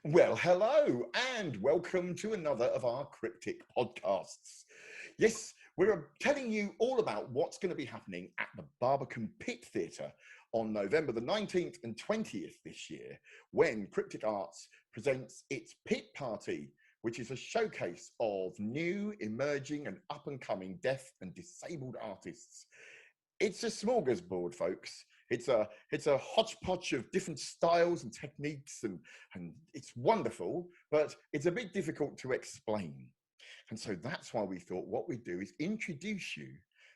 Well, hello, and welcome to another of our CRIPtic podcasts. Yes, we're telling you all about what's going to be happening at the Barbican Pit Theatre on November the 19th and 20th this year, when Cryptic Arts presents its Pit Party, which is a showcase of new, emerging, and up-and-coming deaf and disabled artists. It's a smorgasbord, folks. It's a hodgepodge of different styles and techniques, and it's wonderful, but it's a bit difficult to explain. And so that's why we thought what we'd do is introduce you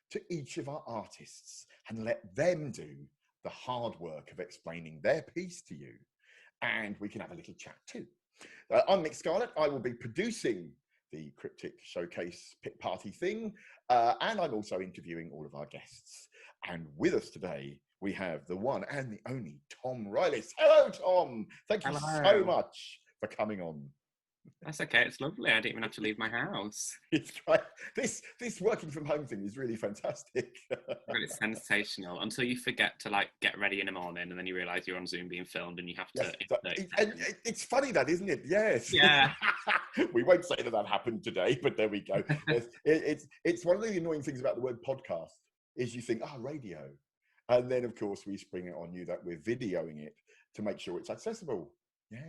to each of our artists and let them do the hard work of explaining their piece to you. And we can have a little chat too. I'm Nick Scarlett. I will be producing the Cryptic Showcase Pit Party thing, and I'm also interviewing all of our guests. And with us today, we have the one and the only Tom Ryalls. Hello, Tom. Thank you so much for coming on. That's okay. It's lovely. I didn't even have to leave my house. It's right. This working from home thing is really fantastic. It's sensational until you forget to get ready in the morning, and then you realise you're on Zoom being filmed, and you have to. Yes, it's funny that, isn't it? Yes. Yeah. We won't say that happened today, but there we go. It's one of the annoying things about the word podcast is you think, radio, and then of course we spring it on you that we're videoing it to make sure it's accessible. Yeah,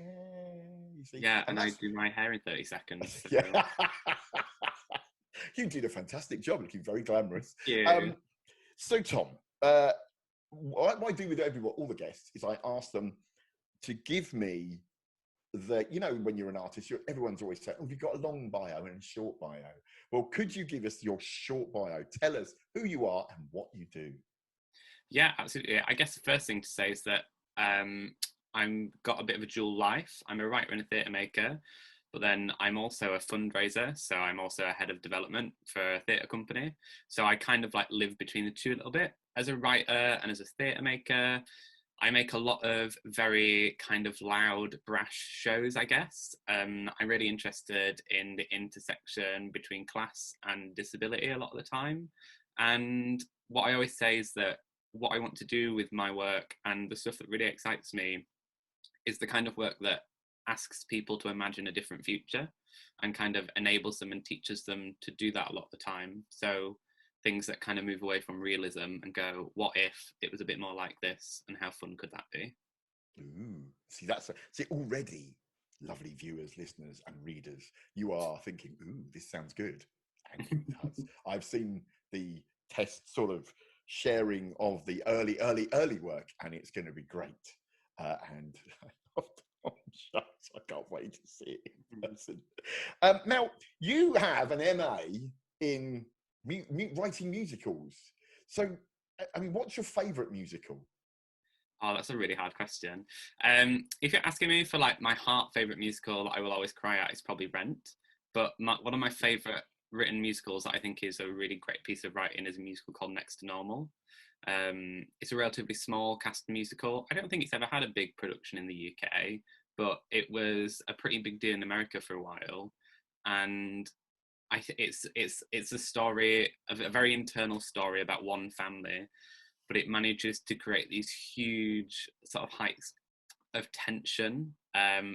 you see. Yeah, and I do my hair in 30 seconds. So. Yeah. You did a fantastic job, looking very glamorous. Yeah. So Tom, what I do with all the guests is I ask them to give me when you're an artist, everyone's always saying, oh, you've got a long bio and a short bio. Well, could you give us your short bio? Tell us who you are and what you do. Yeah, absolutely. I guess the first thing to say is that I've got a bit of a dual life. I'm a writer and a theatre maker, but then I'm also a fundraiser. So I'm also a head of development for a theatre company. So I kind of live between the two a little bit. As a writer and as a theatre maker, I make a lot of very kind of loud, brash shows, I guess. I'm really interested in the intersection between class and disability a lot of the time. And what I always say is that what I want to do with my work and the stuff that really excites me is the kind of work that asks people to imagine a different future and kind of enables them and teaches them to do that a lot of the time. So things that kind of move away from realism and go, what if it was a bit more like this, and how fun could that be? Ooh, see, already, lovely viewers, listeners, and readers, you are thinking, ooh, this sounds good. And it does. I've seen the test sort of sharing of the early work, and it's going to be great. And I love Tom Shots. I can't wait to see it in person. Now, you have an MA in writing musicals. So, I mean, what's your favourite musical? Oh, that's a really hard question. If you're asking me for my heart favourite musical that I will always cry at, is probably Rent. But one of my favourite written musicals that I think is a really great piece of writing is a musical called Next to Normal. It's a relatively small cast musical. I don't think it's ever had a big production in the UK, but it was a pretty big deal in America for a while. And it's a story, a very internal story about one family, but it manages to create these huge sort of heights of tension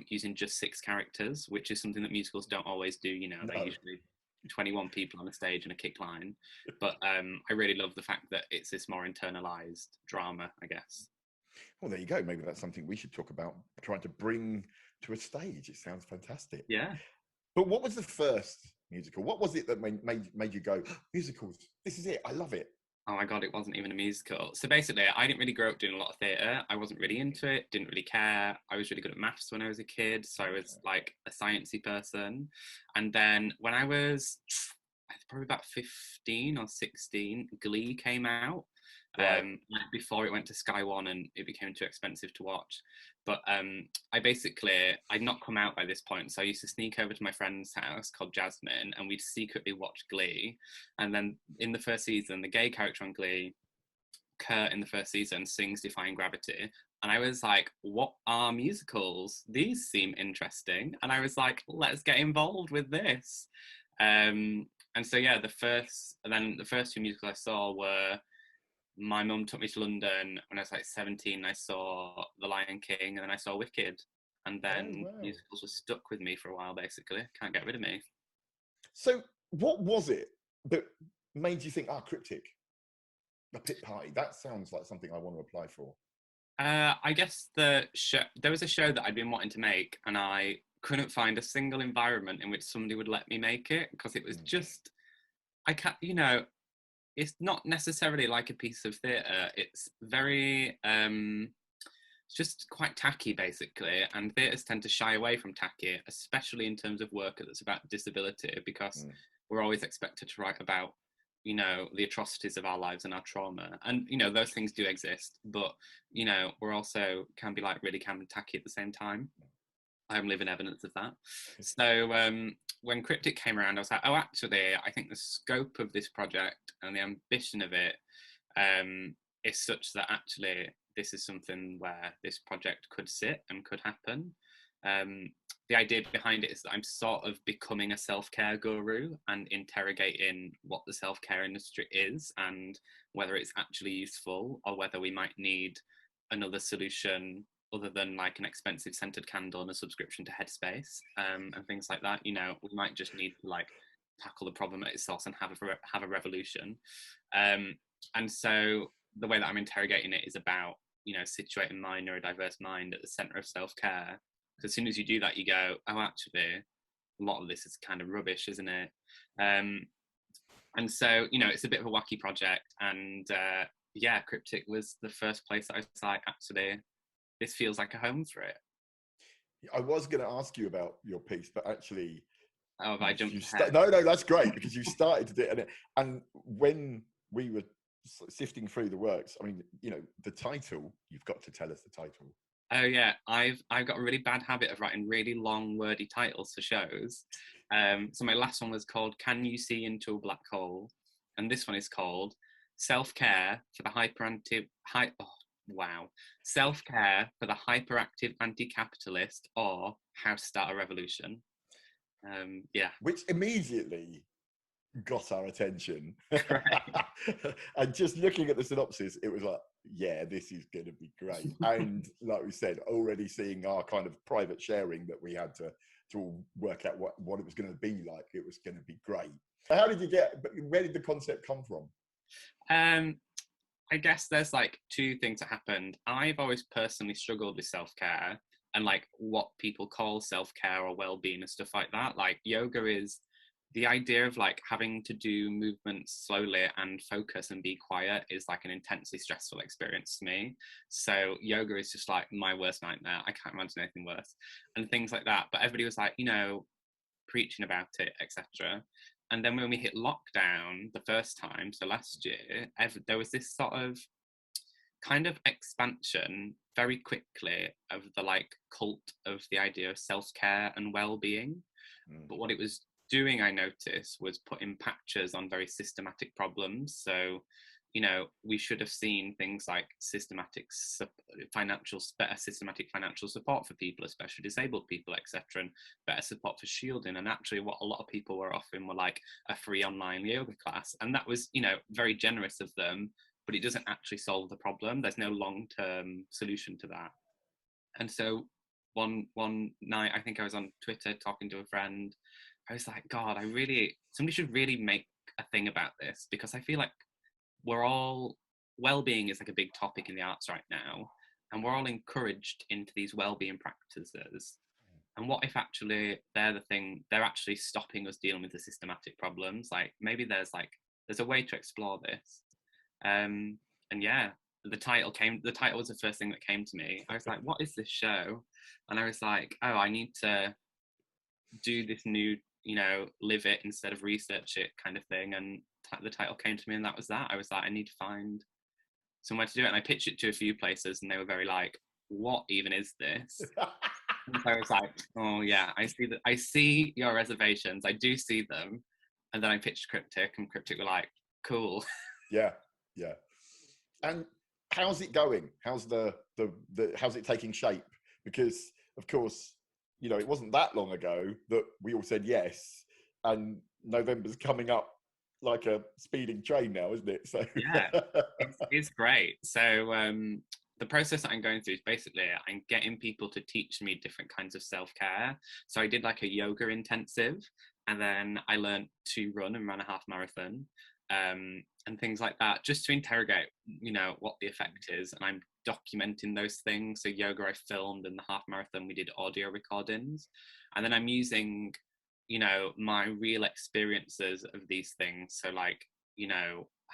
using just 6 characters, which is something that musicals don't always do. No. They're usually 21 people on a stage and a kick line. But I really love the fact that it's this more internalized drama, I guess. Well, there you go. Maybe that's something we should talk about, trying to bring to a stage. It sounds fantastic. Yeah. But what was the first musical? What was it that made you go, musicals, this is it, I love it? Oh my God, it wasn't even a musical. So basically, I didn't really grow up doing a lot of theatre. I wasn't really into it, didn't really care. I was really good at maths when I was a kid, so I was a sciencey person. And then when I was probably about 15 or 16, Glee came out. Right. Before it went to Sky One and it became too expensive to watch. But I'd not come out by this point, so I used to sneak over to my friend's house called Jasmine, and we'd secretly watch Glee. And then in the first season, the gay character on Glee, Kurt, in the first season, sings Defying Gravity. And I was like, what are musicals? These seem interesting. And I was like, let's get involved with this. And so, yeah, the first 2 musicals I saw were, my mum took me to London when I was 17. I saw The Lion King, and then I saw Wicked. and Oh, then wow. musicals were stuck with me for a while. Basically, can't get rid of me. So what was it that made you think, CRIPtic, a pit party? That sounds like something I want to apply for. I guess there was a show that I'd been wanting to make, and I couldn't find a single environment in which somebody would let me make it, because it was just, I can't, it's not necessarily like a piece of theatre. It's very, it's just quite tacky, basically, and theatres tend to shy away from tacky, especially in terms of work that's about disability, because we're always expected to write about the atrocities of our lives and our trauma, and those things do exist, but we're also can be like really can be tacky at the same time. I'm living evidence of that. So when CRIPtic came around, I was like, oh, actually, I think the scope of this project and the ambition of it is such that actually this is something where this project could sit and could happen. The idea behind it is that I'm sort of becoming a self-care guru and interrogating what the self-care industry is and whether it's actually useful, or whether we might need another solution other than like an expensive scented candle and a subscription to Headspace, and things like that. We might just need to like tackle the problem at its source and have a revolution. And so the way that I'm interrogating it is about situating my neurodiverse mind at the center of self-care. Because as soon as you do that, you go, oh, actually, a lot of this is kind of rubbish, isn't it? And so, it's a bit of a wacky project. And CRIPtic was the first place that I was like, actually, this feels like a home for it. I was going to ask you about your piece, but actually, oh, have I jumped no, that's great, because you started to do it, and when we were sifting through the works, I mean, the title, you've got to tell us the title. Oh yeah, I've got a really bad habit of writing really long, wordy titles for shows. So my last one was called "Can You See Into a Black Hole," and this one is called "Self-Care for the Self-Care for the Hyperactive Anti-Capitalist, or How to Start a Revolution." Which immediately got our attention. And just looking at the synopsis, it was like, yeah, this is going to be great. And like we said, already seeing our kind of private sharing that we had to all work out what it was going to be like, it was going to be great. How did you where did the concept come from? I guess there's like two things that happened. I've always personally struggled with self-care and like what people call self-care or well-being and stuff like that. Like yoga is the idea of like having to do movements slowly and focus and be quiet is like an intensely stressful experience to me. So yoga is just like my worst nightmare. I can't imagine anything worse and things like that. But everybody was like, preaching about it, etc. And then when we hit lockdown the first time, so last year, there was this sort of kind of expansion very quickly of the like cult of the idea of self-care and well-being. But what it was doing, I noticed, was putting patches on very systematic problems. So, we should have seen things like better systematic financial support for people, especially disabled people, etc., and better support for shielding. And actually, what a lot of people were offering were like a free online yoga class, and that was, very generous of them. But it doesn't actually solve the problem. There's no long-term solution to that. And so one night, I think I was on Twitter talking to a friend. I was like, God, somebody should really make a thing about this, because I feel like well-being is like a big topic in the arts right now, and we're all encouraged into these well-being practices. And what if actually they're actually stopping us dealing with the systematic problems? Like maybe there's a way to explore this. And yeah, the title was the first thing that came to me. I was like, what is this show? And I was like, oh, I need to do this new, live it instead of research it kind of thing. And the title came to me, and that was that. I was like, I need to find somewhere to do it. And I pitched it to a few places, and they were very like, what even is this? And so I was like, oh yeah, I see your reservations. I do see them. And then I pitched CRIPtic, and CRIPtic were like, cool. Yeah. And how's it going? How's how's it taking shape? Because of course, it wasn't that long ago that we all said yes, and November's coming up like a speeding train now, isn't it? So yeah, it's great. So the process that I'm going through is basically I'm getting people to teach me different kinds of self-care. So I did like a yoga intensive, and then I learned to run and ran a half marathon, and things like that, just to interrogate, what the effect is. And I'm documenting those things. So yoga I filmed, and the half marathon we did audio recordings. And then I'm using, my real experiences of these things. So like,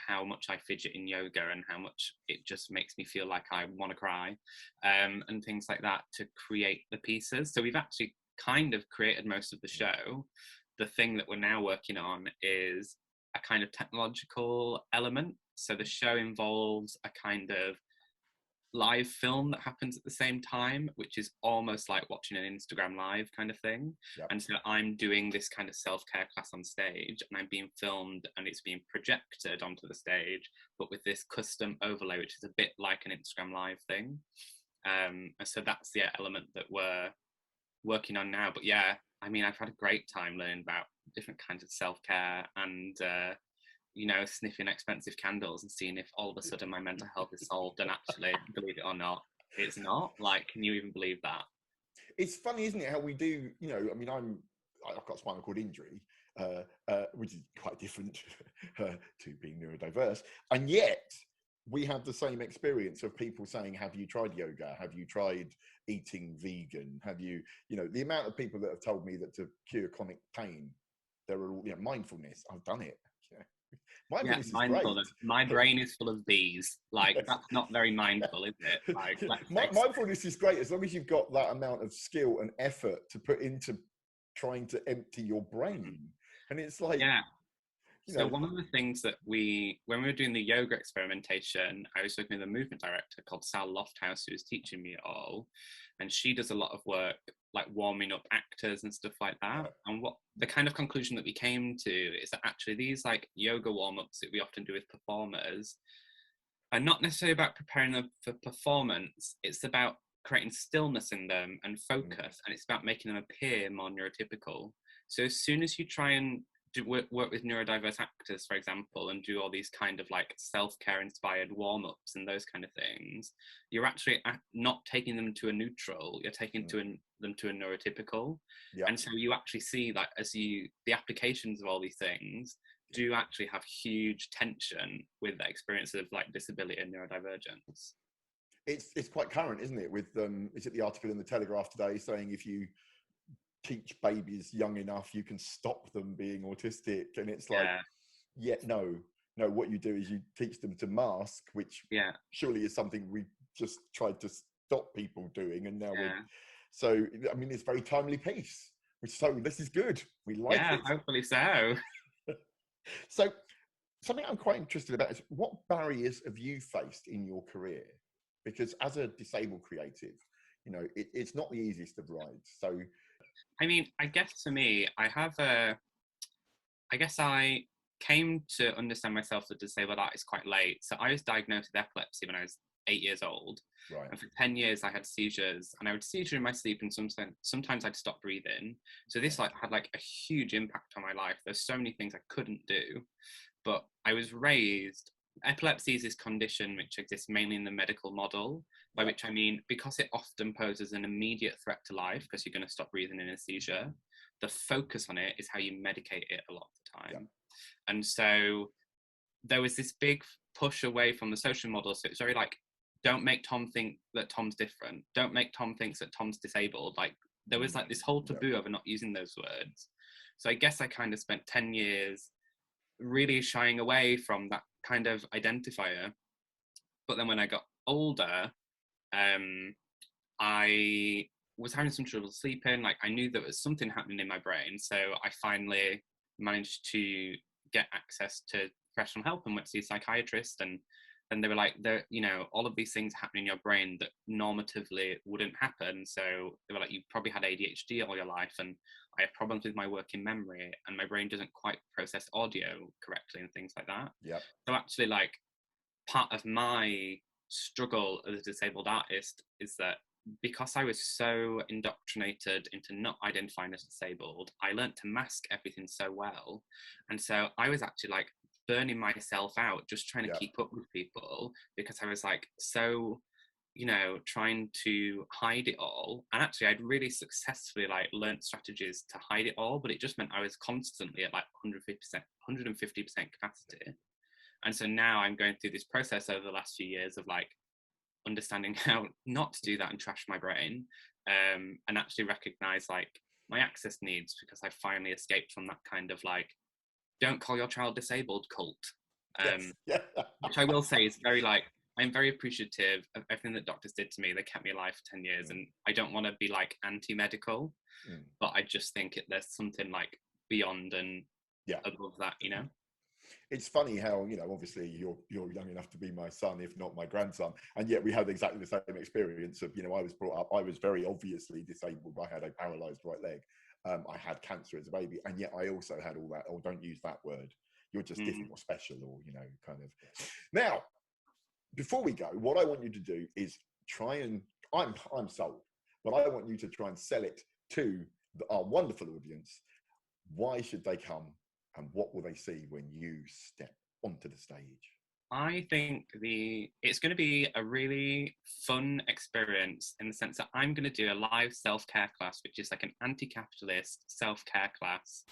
how much I fidget in yoga and how much it just makes me feel like I want to cry, and things like that, to create the pieces. So we've actually kind of created most of the show. The thing that we're now working on is a kind of technological element. So the show involves a kind of live film that happens at the same time, which is almost like watching an Instagram live kind of thing. Yep. And so I'm doing this kind of self-care class on stage, and I'm being filmed and it's being projected onto the stage, but with this custom overlay, which is a bit like an Instagram live thing. And so that's the element that we're working on now. But yeah, I mean, I've had a great time learning about different kinds of self-care, and sniffing expensive candles and seeing if all of a sudden my mental health is solved. And actually, believe it or not, it's not. Like, can you even believe that? It's funny, isn't it, how we do, I mean, I've got a spinal cord injury, which is quite different to being neurodiverse. And yet we have the same experience of people saying, have you tried yoga? Have you tried eating vegan? Have you, the amount of people that have told me that to cure chronic pain, they're all, mindfulness, I've done it. Mindfulness is great. My brain is full of bees. Like, yes. That's not very mindful, is it? Like, mindfulness is great as long as you've got that amount of skill and effort to put into trying to empty your brain. And it's like, yeah. So one of the things that when we were doing the yoga experimentation, I was working with a movement director called Sal Lofthouse, who was teaching me it all. And she does a lot of work like warming up actors and stuff like that. Yeah. And what the kind of conclusion that we came to is that actually these like yoga warm-ups that we often do with performers are not necessarily about preparing them for performance. It's about creating stillness in them and focus, and it's about making them appear more neurotypical. So as soon as you try and work with neurodiverse actors, for example, and do all these kind of like self-care inspired warm-ups and those kind of things, you're actually not taking them to a neutral, you're taking them to a neurotypical. Yeah. And so you actually see that the applications of all these things do actually have huge tension with the experience of like disability and neurodivergence. It's quite current, isn't it, with is it the article in the Telegraph today saying if you teach babies young enough, you can stop them being autistic? And it's like, no, what you do is you teach them to mask, which surely is something we just tried to stop people doing. And now so, I mean, it's very timely piece, this is good. We like it. Hopefully so. So something I'm quite interested about is what barriers have you faced in your career? Because as a disabled creative, it's not the easiest of rides. So I mean, I guess for me, I came to understand myself as a disabled artist quite late. So I was diagnosed with epilepsy when I was 8 years old. Right. And for 10 years, I had seizures, and I would seizure in my sleep, and sometimes I'd stop breathing. So this had a huge impact on my life. There's so many things I couldn't do, but I was raised. Epilepsy is this condition which exists mainly in the medical model, by which I mean, because it often poses an immediate threat to life because you're going to stop breathing in a seizure, the focus on it is how you medicate it a lot of the time. Yeah. And so there was this big push away from the social model. So it's very like, don't make Tom think that Tom's different. Don't make Tom think that Tom's disabled. Like, there was like this whole taboo over not using those words. So I guess I kind of spent 10 years really shying away from that kind of identifier. But then when I got older, I was having some trouble sleeping. Like, I knew there was something happening in my brain. So I finally managed to get access to professional help and went to see a psychiatrist. And they were like, all of these things happen in your brain that normatively wouldn't happen. So they were like, you probably had ADHD all your life, and I have problems with my working memory, and my brain doesn't quite process audio correctly and things like that. Yeah. So actually, like, part of my struggle as a disabled artist is that because I was so indoctrinated into not identifying as disabled, I learned to mask everything so well. And so I was actually like burning myself out just trying to keep up with people, because I was like so you know, trying to hide it all. And actually, I'd really successfully like learnt strategies to hide it all, but it just meant I was constantly at like 150% capacity. And so now I'm going through this process over the last few years of like understanding how not to do that and trash my brain, and actually recognize like my access needs, because I finally escaped from that kind of like, don't call your child disabled cult. Yes. Yeah. Which I will say is very like, I'm very appreciative of everything that doctors did to me. They kept me alive for 10 years, and I don't want to be like anti-medical, but I just think there's something like beyond and above that, you know? It's funny how, you know, obviously you're young enough to be my son, if not my grandson, and yet we had exactly the same experience of, you know, I was brought up, I was very obviously disabled. I had a paralyzed right leg. I had cancer as a baby, and yet I also had all that, oh, don't use that word. You're just different or special, or, you know, kind of. Now, before we go, what I want you to do is try and, I'm sold, but I want you to try and sell it to our wonderful audience. Why should they come, and what will they see when you step onto the stage? I think it's going to be a really fun experience in the sense that I'm going to do a live self-care class, which is like an anti-capitalist self-care class.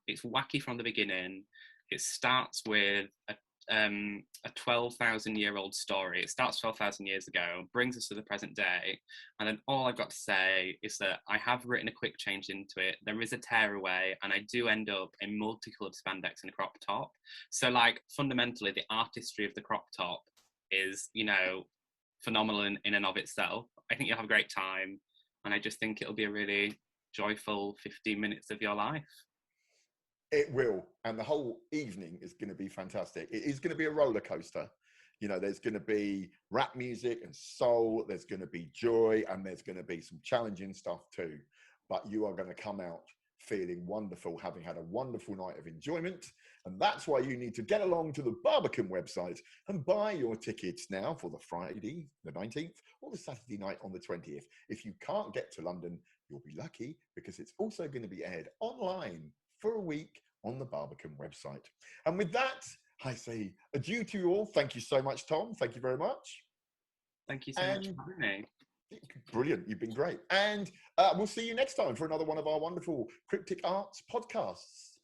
It's wacky from the beginning. It starts with a 12,000-year-old story. It starts 12,000 years ago, brings us to the present day, and then all I've got to say is that I have written a quick change into it. There is a tearaway, and I do end up in multicolored spandex and a crop top. So, like, fundamentally, the artistry of the crop top is, you know, phenomenal in and of itself. I think you'll have a great time, and I just think it'll be a really joyful 15 minutes of your life. It will, and the whole evening is going to be fantastic. It is going to be a roller coaster. You know, there's going to be rap music and soul, there's going to be joy, and there's going to be some challenging stuff too. But you are going to come out feeling wonderful, having had a wonderful night of enjoyment. And that's why you need to get along to the Barbican website and buy your tickets now for the Friday, the 19th, or the Saturday night on the 20th. If you can't get to London, you'll be lucky, because it's also going to be aired online for a week on the Barbican website. And with that, I say adieu to you all. Thank you so much, Tom. Thank you very much. Thank you so much for having me. Brilliant. You've been great. And we'll see you next time for another one of our wonderful Cryptic Arts podcasts.